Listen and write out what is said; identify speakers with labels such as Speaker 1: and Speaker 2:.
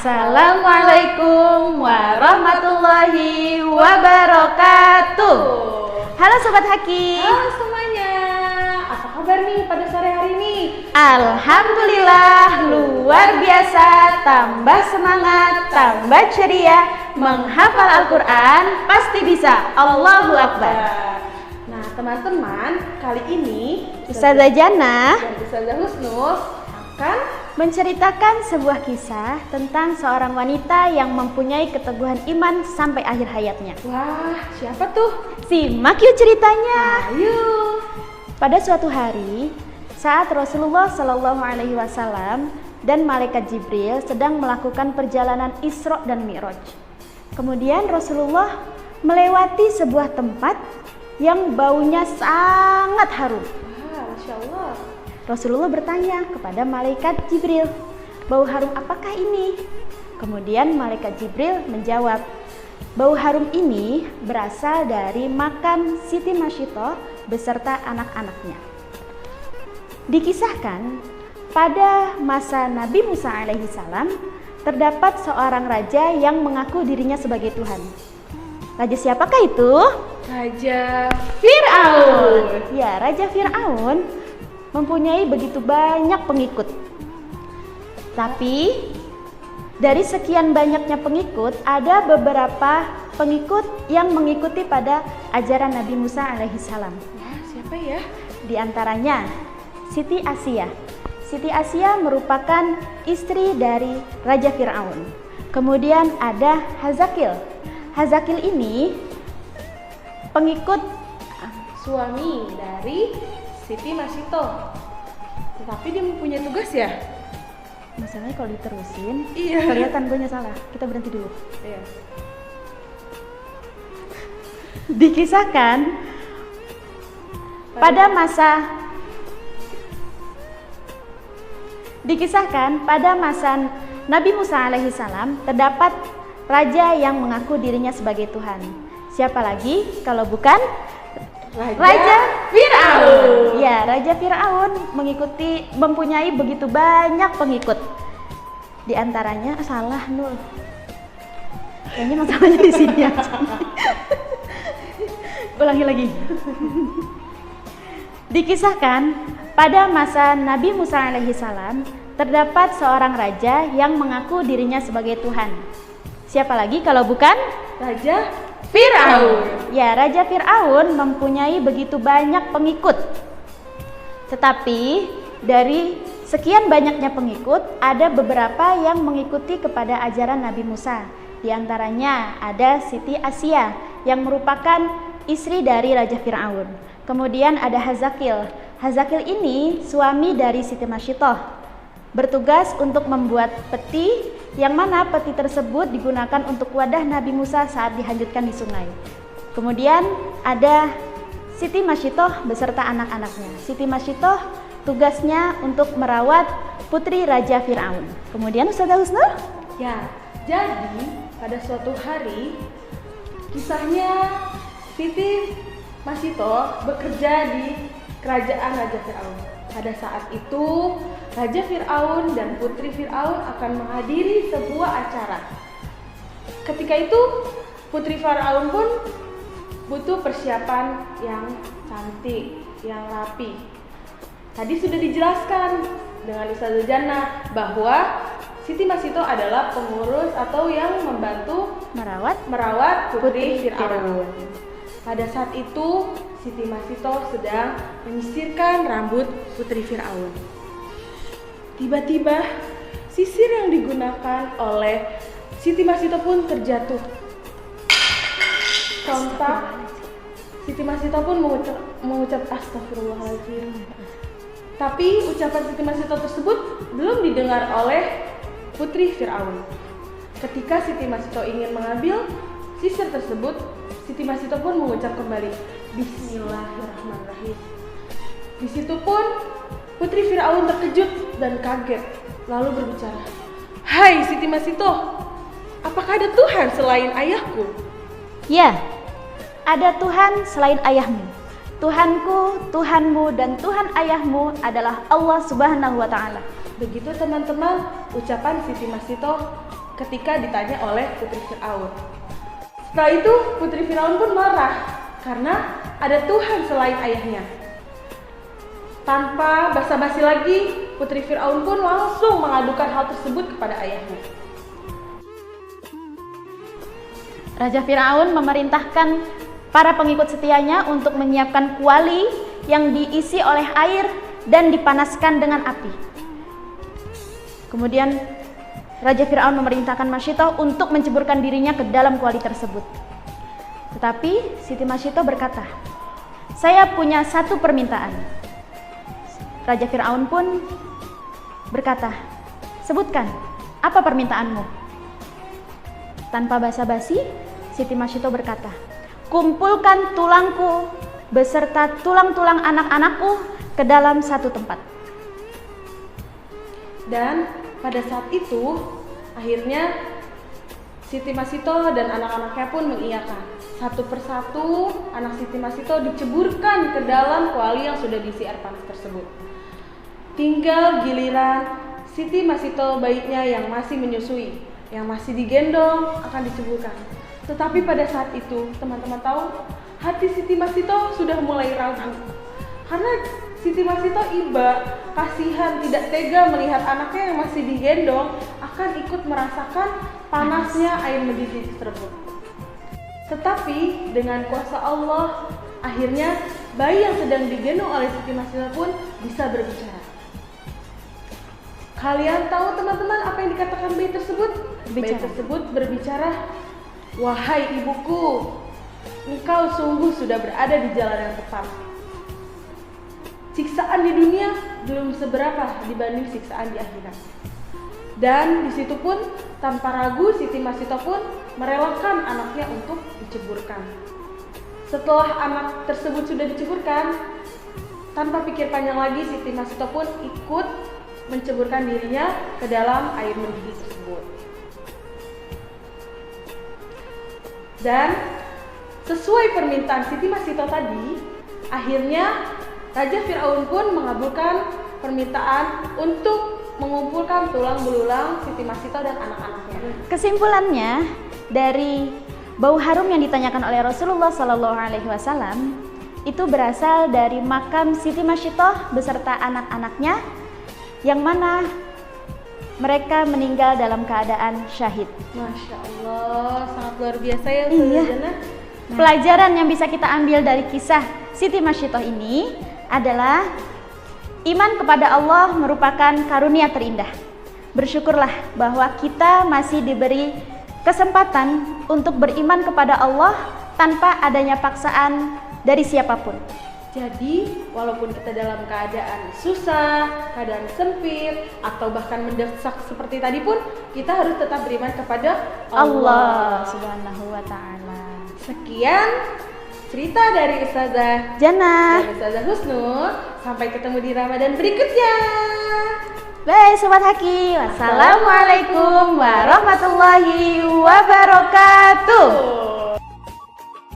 Speaker 1: Assalamualaikum warahmatullahi wabarakatuh. Halo Sobat Haki.
Speaker 2: Halo semuanya. Apa kabar nih pada sore hari ini?
Speaker 1: Alhamdulillah luar biasa, tambah semangat, tambah ceria, menghafal Al-Quran pasti bisa. Allahu Akbar.
Speaker 2: Nah teman-teman, kali ini
Speaker 1: Ustazah Jannah
Speaker 2: dan Ustazah Husnul akan
Speaker 1: menceritakan sebuah kisah tentang seorang wanita yang mempunyai keteguhan iman sampai akhir hayatnya.
Speaker 2: Wah, siapa tuh?
Speaker 1: Simak yuk ceritanya.
Speaker 2: Ayo.
Speaker 1: Pada suatu hari, saat Rasulullah Shallallahu Alaihi Wasallam dan malaikat Jibril sedang melakukan perjalanan Isra dan Mi'raj. Kemudian Rasulullah melewati sebuah tempat yang baunya sangat harum.
Speaker 2: Wah, Masya Allah.
Speaker 1: Rasulullah bertanya kepada malaikat Jibril, bau harum apakah ini? Kemudian malaikat Jibril menjawab, bau harum ini berasal dari makan Siti Masyitoh beserta anak-anaknya. Dikisahkan pada masa Nabi Musa alaihi salam terdapat seorang raja yang mengaku dirinya sebagai Tuhan. Raja siapakah itu?
Speaker 2: Raja
Speaker 1: Fir'aun. Ya, Raja Fir'aun mempunyai begitu banyak pengikut. Tapi dari sekian banyaknya pengikut, ada beberapa pengikut yang mengikuti pada ajaran Nabi Musa alaihi salam.
Speaker 2: Wah, siapa ya?
Speaker 1: Di antaranya Siti Asia. Siti Asia merupakan istri dari Raja Fir'aun. Kemudian ada Hazakil. Hazakil ini pengikut
Speaker 2: Suami dari Siti Masyitoh. Tetapi dia mempunyai tugas ya?
Speaker 1: Masalahnya kalau diterusin,
Speaker 2: Iya.
Speaker 1: kelihatan gue salah. Kita berhenti dulu.
Speaker 2: Iya.
Speaker 1: Dikisahkan pada masa Nabi Musa alaihi salam terdapat raja yang mengaku dirinya sebagai Tuhan. Siapa lagi kalau bukan Raja Fir'aun. Ya, Raja Fir'aun mempunyai begitu banyak pengikut. Di antaranya salah Nul. Kayaknya masalahnya di sini aja. Ulangi lagi. Dikisahkan pada masa Nabi Musa alaihi salam terdapat seorang raja yang mengaku dirinya sebagai Tuhan. Siapa lagi kalau bukan
Speaker 2: Raja Fir'aun.
Speaker 1: Ya, Raja Fir'aun mempunyai begitu banyak pengikut. Tetapi dari sekian banyaknya pengikut, ada beberapa yang mengikuti kepada ajaran Nabi Musa. Di antaranya ada Siti Asia yang merupakan istri dari Raja Fir'aun. Kemudian ada Hazakil. Hazakil ini suami dari Siti Masyitoh. Bertugas untuk membuat peti, yang mana peti tersebut digunakan untuk wadah Nabi Musa saat dihanyutkan di sungai. Kemudian ada Siti Masyitoh beserta anak-anaknya. Siti Masyitoh tugasnya untuk merawat putri Raja Fir'aun. Kemudian Ustazah Husnul?
Speaker 2: Ya, jadi pada suatu hari kisahnya Siti Masyitoh bekerja di kerajaan Raja Fir'aun. Pada saat itu Raja Fir'aun dan putri Fir'aun akan menghadiri sebuah acara. Ketika itu putri Fir'aun pun butuh persiapan yang cantik, yang rapi. Tadi sudah dijelaskan dengan Ustazah Jannah bahwa Siti Masyitoh adalah pengurus atau yang membantu merawat putri Fir'aun. Pada saat itu Siti Masyitoh sedang menyisirkan rambut putri Fir'aun. Tiba-tiba sisir yang digunakan oleh Siti Masyitoh pun terjatuh. Sontak Siti Masyitoh pun mengucap astagfirullahaladzim. Tapi ucapan Siti Masyitoh tersebut belum didengar oleh putri Fir'aun. Ketika Siti Masyitoh ingin mengambil sisir tersebut, Siti Masyitoh pun mengucap kembali Bismillahirrahmanirrahim. Di situ pun putri Fir'aun terkejut dan kaget, lalu berbicara, "Hai Siti Masyitoh, apakah ada Tuhan selain ayahku?"
Speaker 1: Ya, ada Tuhan selain ayahmu. Tuhanku, Tuhanmu, dan Tuhan ayahmu adalah Allah Subhanahu wa Ta'ala.
Speaker 2: Begitu teman-teman ucapan Siti Masyitoh ketika ditanya oleh putri Fir'aun. Setelah itu putri Fir'aun pun marah karena ada Tuhan selain ayahnya. Tanpa basa-basi lagi, putri Fir'aun pun langsung mengadukan hal tersebut kepada ayahnya.
Speaker 1: Raja Firaun memerintahkan para pengikut setianya untuk menyiapkan kuali yang diisi oleh air dan dipanaskan dengan api. Kemudian Raja Firaun memerintahkan Masyitoh untuk menceburkan dirinya ke dalam kuali tersebut. Tetapi Siti Masyitoh berkata, "Saya punya satu permintaan." Raja Firaun pun berkata, "Sebutkan, apa permintaanmu?" Tanpa basa-basi, Siti Masyitoh berkata, "Kumpulkan tulangku beserta tulang-tulang anak-anakku ke dalam satu tempat."
Speaker 2: Dan pada saat itu, akhirnya Siti Masyitoh dan anak-anaknya pun mengiyakan. Satu persatu anak Siti Masyitoh diceburkan ke dalam kuali yang sudah diisi air panas tersebut. Tinggal giliran Siti Masyitoh bayinya yang masih menyusui, yang masih digendong akan diceburkan. Tetapi pada saat itu, teman-teman tahu, hati Siti Masyitoh sudah mulai ragu. Karena Siti Masyitoh iba, kasihan, tidak tega melihat anaknya yang masih digendong akan ikut merasakan panasnya air mendidih tersebut. Tetapi dengan kuasa Allah, akhirnya bayi yang sedang digendong oleh Siti Masyitoh pun bisa berbicara. Kalian tahu teman-teman apa yang dikatakan bayi tersebut? Bayi tersebut berbicara, "Wahai ibuku, engkau sungguh sudah berada di jalan yang tepat. Siksaan di dunia belum seberapa dibanding siksaan di akhirat." Dan di situ pun tanpa ragu Siti Masyitoh pun merelakan anaknya untuk diceburkan. Setelah anak tersebut sudah diceburkan, tanpa pikir panjang lagi Siti Masyitoh pun ikut menceburkan dirinya ke dalam air mendidih tersebut. Dan sesuai permintaan Siti Masyitoh tadi, akhirnya Raja Firaun pun mengabulkan permintaan untuk mengumpulkan tulang belulang Siti Masyitoh dan anak-anaknya.
Speaker 1: Kesimpulannya, dari bau harum yang ditanyakan oleh Rasulullah SAW itu berasal dari makam Siti Masyitoh beserta anak-anaknya, yang mana mereka meninggal dalam keadaan syahid.
Speaker 2: Masya Allah, sangat luar biasa ya.
Speaker 1: Iya. Pelajaran yang bisa kita ambil dari kisah Siti Masyitoh ini adalah iman kepada Allah merupakan karunia terindah. Bersyukurlah bahwa kita masih diberi kesempatan untuk beriman kepada Allah tanpa adanya paksaan dari siapapun.
Speaker 2: Jadi, walaupun kita dalam keadaan susah, keadaan sempit, atau bahkan mendesak seperti tadi pun, kita harus tetap beriman kepada
Speaker 1: Allah Subhanahu wa Ta'ala.
Speaker 2: Sekian cerita dari Ustazah
Speaker 1: Jannah
Speaker 2: dan Ustazah Husnul. Sampai ketemu di Ramadan berikutnya.
Speaker 1: Bye Sobat Haki. Wassalamualaikum warahmatullahi wabarakatuh.